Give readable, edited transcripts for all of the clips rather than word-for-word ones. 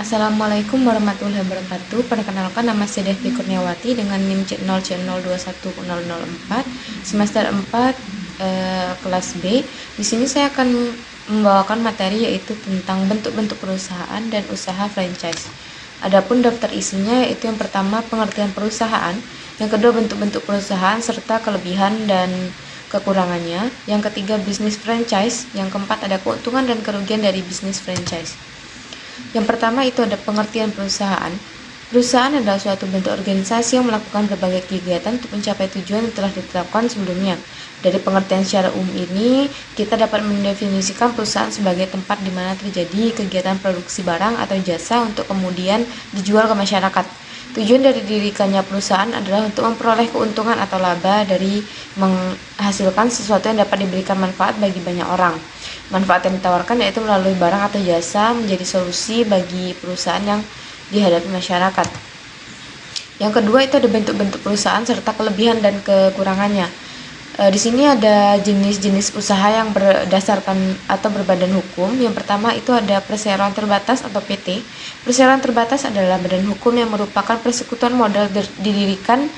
Assalamualaikum warahmatullahi wabarakatuh. Perkenalkan, nama saya Devi Kurniawati dengan NIM C0C021004 semester 4 kelas B. Di sini saya akan membawakan materi yaitu tentang bentuk-bentuk perusahaan dan usaha franchise. Adapun daftar isinya yaitu yang pertama pengertian perusahaan, yang kedua bentuk-bentuk perusahaan serta kelebihan dan kekurangannya, yang ketiga bisnis franchise, yang keempat ada keuntungan dan kerugian dari bisnis franchise. Yang pertama itu ada pengertian perusahaan. Perusahaan adalah suatu bentuk organisasi yang melakukan berbagai kegiatan untuk mencapai tujuan yang telah ditetapkan sebelumnya. Dari pengertian secara umum ini, kita dapat mendefinisikan perusahaan sebagai tempat di mana terjadi kegiatan produksi barang atau jasa untuk kemudian dijual ke masyarakat. Tujuan dari didirikannya perusahaan adalah untuk memperoleh keuntungan atau laba dari menghasilkan sesuatu yang dapat diberikan manfaat bagi banyak orang. Manfaat yang ditawarkan yaitu melalui barang atau jasa menjadi solusi bagi perusahaan yang dihadapi masyarakat. Yang kedua itu ada bentuk-bentuk perusahaan serta kelebihan dan kekurangannya. Di sini ada jenis-jenis usaha yang berdasarkan atau berbadan hukum. Yang pertama itu ada perseroan terbatas atau PT. Perseroan terbatas adalah badan hukum yang merupakan persekutuan modal didirikan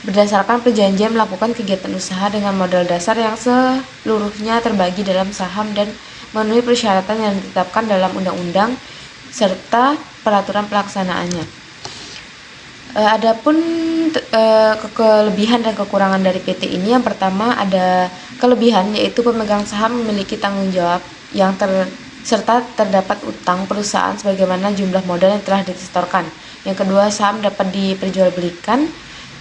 berdasarkan perjanjian melakukan kegiatan usaha dengan modal dasar yang seluruhnya terbagi dalam saham dan memenuhi persyaratan yang ditetapkan dalam undang-undang serta peraturan pelaksanaannya. Adapun kelebihan dan kekurangan dari PT ini, yang pertama ada kelebihan yaitu pemegang saham memiliki tanggung jawab yang serta terdapat utang perusahaan sebagaimana jumlah modal yang telah disetorkan. Yang kedua, saham dapat diperjualbelikan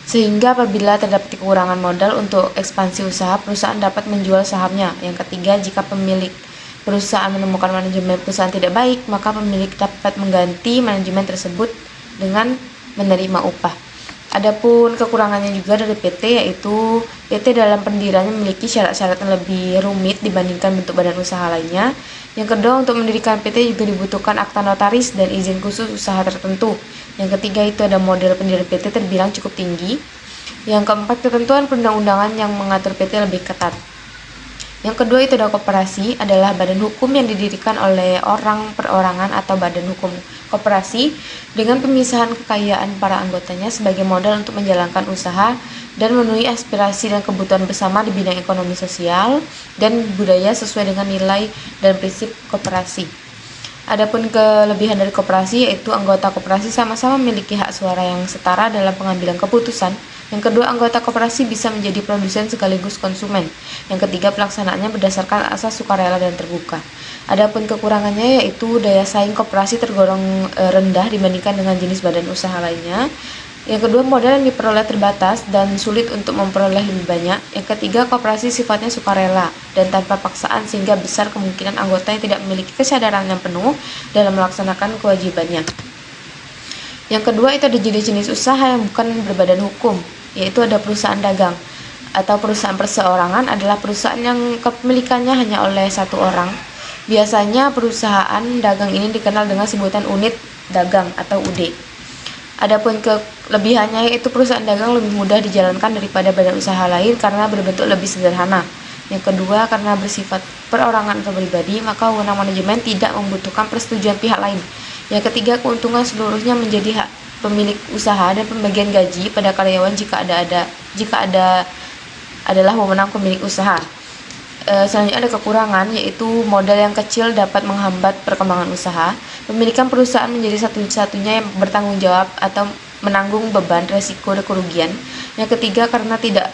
sehingga apabila terdapat kekurangan modal untuk ekspansi usaha, perusahaan dapat menjual sahamnya. Yang ketiga, jika pemilik perusahaan menemukan manajemen perusahaan tidak baik, maka pemilik dapat mengganti manajemen tersebut dengan menerima upah. Adapun kekurangannya juga dari PT yaitu PT dalam pendiriannya memiliki syarat-syarat yang lebih rumit dibandingkan bentuk badan usaha lainnya. Yang kedua, untuk mendirikan PT juga dibutuhkan akta notaris dan izin khusus usaha tertentu. Yang ketiga itu ada model pendirian PT terbilang cukup tinggi. Yang keempat, ketentuan perundang-undangan yang mengatur PT lebih ketat. Yang kedua itu ada koperasi, adalah badan hukum yang didirikan oleh orang perorangan atau badan hukum koperasi dengan pemisahan kekayaan para anggotanya sebagai modal untuk menjalankan usaha dan memenuhi aspirasi dan kebutuhan bersama di bidang ekonomi sosial dan budaya sesuai dengan nilai dan prinsip koperasi. Adapun kelebihan dari koperasi yaitu anggota koperasi sama-sama memiliki hak suara yang setara dalam pengambilan keputusan. Yang kedua, anggota koperasi bisa menjadi produsen sekaligus konsumen. Yang ketiga, pelaksanaannya berdasarkan asas sukarela dan terbuka. Adapun kekurangannya yaitu daya saing koperasi tergolong rendah dibandingkan dengan jenis badan usaha lainnya. Yang kedua, modal yang diperoleh terbatas dan sulit untuk memperoleh lebih banyak. Yang ketiga, koperasi sifatnya sukarela dan tanpa paksaan sehingga besar kemungkinan anggota yang tidak memiliki kesadaran yang penuh dalam melaksanakan kewajibannya. Yang kedua, itu ada jenis-jenis usaha yang bukan berbadan hukum, yaitu ada perusahaan dagang atau perusahaan perseorangan adalah perusahaan yang kepemilikannya hanya oleh satu orang. Biasanya perusahaan dagang ini dikenal dengan sebutan unit dagang atau UD. Adapun kelebihannya yaitu perusahaan dagang lebih mudah dijalankan daripada badan usaha lain karena berbentuk lebih sederhana. Yang kedua, karena bersifat perorangan atau pribadi, maka wewenang manajemen tidak membutuhkan persetujuan pihak lain. Yang ketiga, keuntungan seluruhnya menjadi hak pemilik usaha dan pembagian gaji pada karyawan jika ada adalah wewenang pemilik usaha. Selanjutnya ada kekurangan yaitu modal yang kecil dapat menghambat perkembangan usaha. Pemilikan perusahaan menjadi satu-satunya yang bertanggung jawab atau menanggung beban resiko dan kerugian. Yang ketiga, karena tidak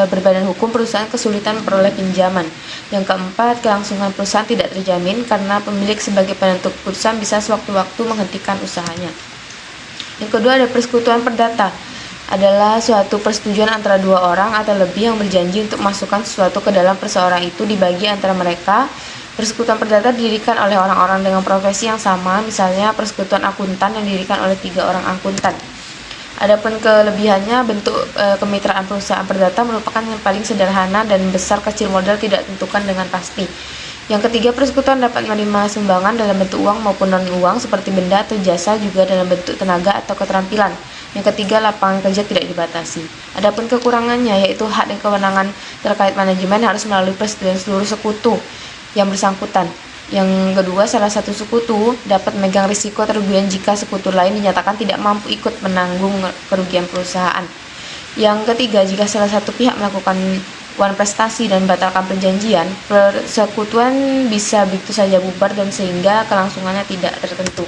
berbadan hukum, perusahaan kesulitan memperoleh pinjaman. Yang keempat, kelangsungan perusahaan tidak terjamin karena pemilik sebagai penentu keputusan bisa sewaktu-waktu menghentikan usahanya. Yang kedua, ada persekutuan perdata, adalah suatu persetujuan antara dua orang atau lebih yang berjanji untuk masukkan sesuatu ke dalam perseorangan itu dibagi antara mereka. Persekutuan perdata didirikan oleh orang-orang dengan profesi yang sama, misalnya persekutuan akuntan yang didirikan oleh 3 orang akuntan. Adapun kelebihannya, bentuk kemitraan perusahaan perdata merupakan yang paling sederhana dan besar kecil modal tidak ditentukan dengan pasti. Yang ketiga, persekutuan dapat menerima sumbangan dalam bentuk uang maupun non-uang seperti benda atau jasa, juga dalam bentuk tenaga atau keterampilan. Yang ketiga, lapangan kerja tidak dibatasi. Adapun kekurangannya yaitu hak dan kewenangan terkait manajemen harus melalui persetujuan seluruh sekutu yang bersangkutan. Yang kedua, salah satu sekutu dapat memegang risiko kerugian jika sekutu lain dinyatakan tidak mampu ikut menanggung kerugian perusahaan. Yang ketiga, jika salah satu pihak melakukan prestasi dan batalkan perjanjian, persekutuan bisa begitu saja bubar dan sehingga kelangsungannya tidak tertentu.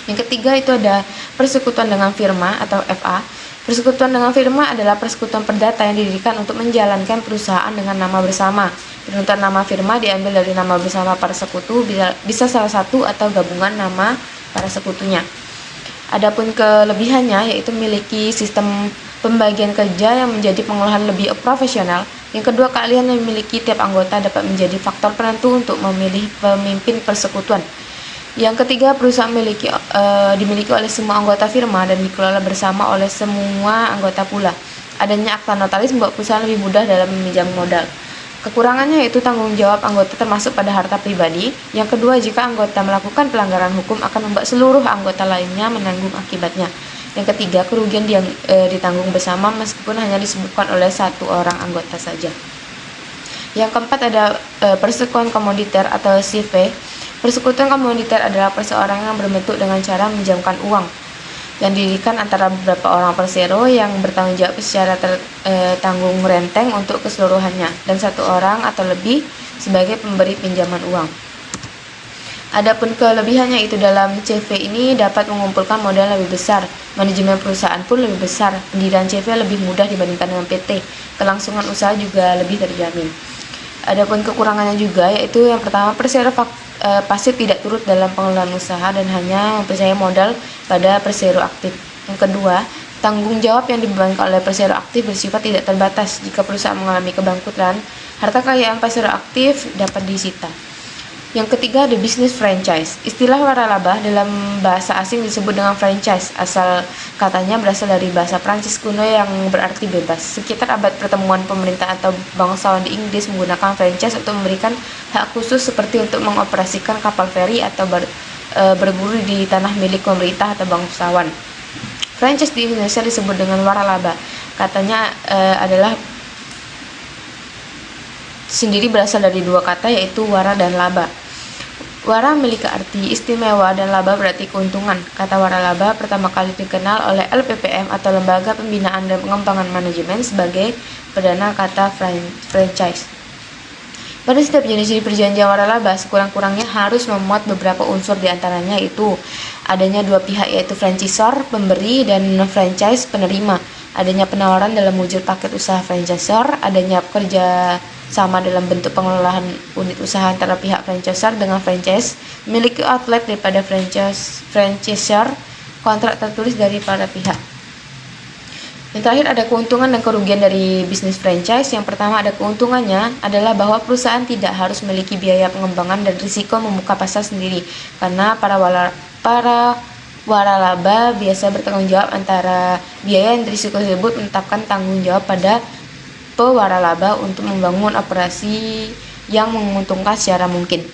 Yang ketiga itu ada persekutuan dengan firma atau FA. Persekutuan dengan firma adalah persekutuan perdata yang didirikan untuk menjalankan perusahaan dengan nama bersama. Penuturan nama firma diambil dari nama bersama para sekutu, bisa salah satu atau gabungan nama para sekutunya. Adapun kelebihannya yaitu memiliki sistem pembagian kerja yang menjadi pengolahan lebih profesional. Yang kedua, keahlian yang memiliki tiap anggota dapat menjadi faktor penentu untuk memilih pemimpin persekutuan. Yang ketiga, perusahaan dimiliki oleh semua anggota firma dan dikelola bersama oleh semua anggota pula. Adanya akta notaris membuat perusahaan lebih mudah dalam meminjam modal. Kekurangannya yaitu tanggung jawab anggota termasuk pada harta pribadi. Yang kedua, jika anggota melakukan pelanggaran hukum akan membuat seluruh anggota lainnya menanggung akibatnya. Yang ketiga, kerugian ditanggung bersama meskipun hanya disebabkan oleh satu orang anggota saja. Yang keempat ada persekutuan komoditer atau CV. Persekutuan komoditer adalah perseorangan yang berbentuk dengan cara meminjamkan uang yang didirikan antara beberapa orang persero yang bertanggung jawab secara tanggung renteng untuk keseluruhannya dan satu orang atau lebih sebagai pemberi pinjaman uang. Adapun kelebihannya itu dalam CV ini dapat mengumpulkan modal lebih besar, manajemen perusahaan pun lebih besar, pendirian CV lebih mudah dibandingkan dengan PT, kelangsungan usaha juga lebih terjamin. Adapun kekurangannya juga yaitu yang pertama, persero pasif tidak turut dalam pengelolaan usaha dan hanya mempercayai modal pada persero aktif. Yang kedua, tanggung jawab yang dibebankan oleh persero aktif bersifat tidak terbatas. Jika perusahaan mengalami kebangkrutan, harta kekayaan persero aktif dapat disita. Yang ketiga, ada bisnis franchise. Istilah waralaba dalam bahasa asing disebut dengan franchise. Asal katanya berasal dari bahasa Prancis kuno yang berarti bebas. Sekitar abad pertemuan pemerintah atau bangsawan di Inggris menggunakan franchise untuk memberikan hak khusus seperti untuk mengoperasikan kapal feri atau berburu di tanah milik pemerintah atau bangsawan. Franchise di Indonesia disebut dengan waralaba. Katanya adalah sendiri berasal dari dua kata yaitu wara dan laba. Wara memiliki arti istimewa dan laba berarti keuntungan. Kata waralaba pertama kali dikenal oleh LPPM atau Lembaga Pembinaan dan Pengembangan Manajemen sebagai perdana kata franchise. Pada setiap jenis perjanjian waralaba sekurang-kurangnya harus memuat beberapa unsur diantaranya yaitu adanya dua pihak yaitu franchisor pemberi dan franchise penerima, adanya penawaran dalam wujud paket usaha franchisor, adanya kerja sama dalam bentuk pengelolaan unit usaha antara pihak franchisor dengan franchise, memiliki outlet daripada franchisor, kontrak tertulis dari para pihak. Yang terakhir ada keuntungan dan kerugian dari bisnis franchise. Yang pertama ada keuntungannya adalah bahwa perusahaan tidak harus memiliki biaya pengembangan dan risiko membuka pasar sendiri, karena para waralaba biasa bertanggung jawab antara biaya dan risiko tersebut menetapkan tanggung jawab pada pewaralaba untuk membangun operasi yang menguntungkan secara mungkin.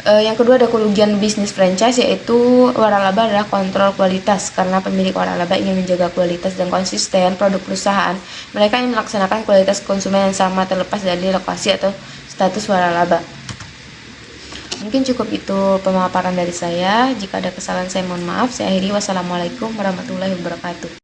Yang kedua ada kerugian bisnis franchise yaitu waralaba adalah kontrol kualitas. Karena pemilik waralaba ingin menjaga kualitas dan konsisten produk perusahaan, mereka ingin melaksanakan kualitas konsumen yang sama terlepas dari lokasi atau status waralaba. Mungkin cukup itu pemaparan dari saya. Jika ada kesalahan saya mohon maaf. Saya akhiri. Wassalamualaikum warahmatullahi wabarakatuh.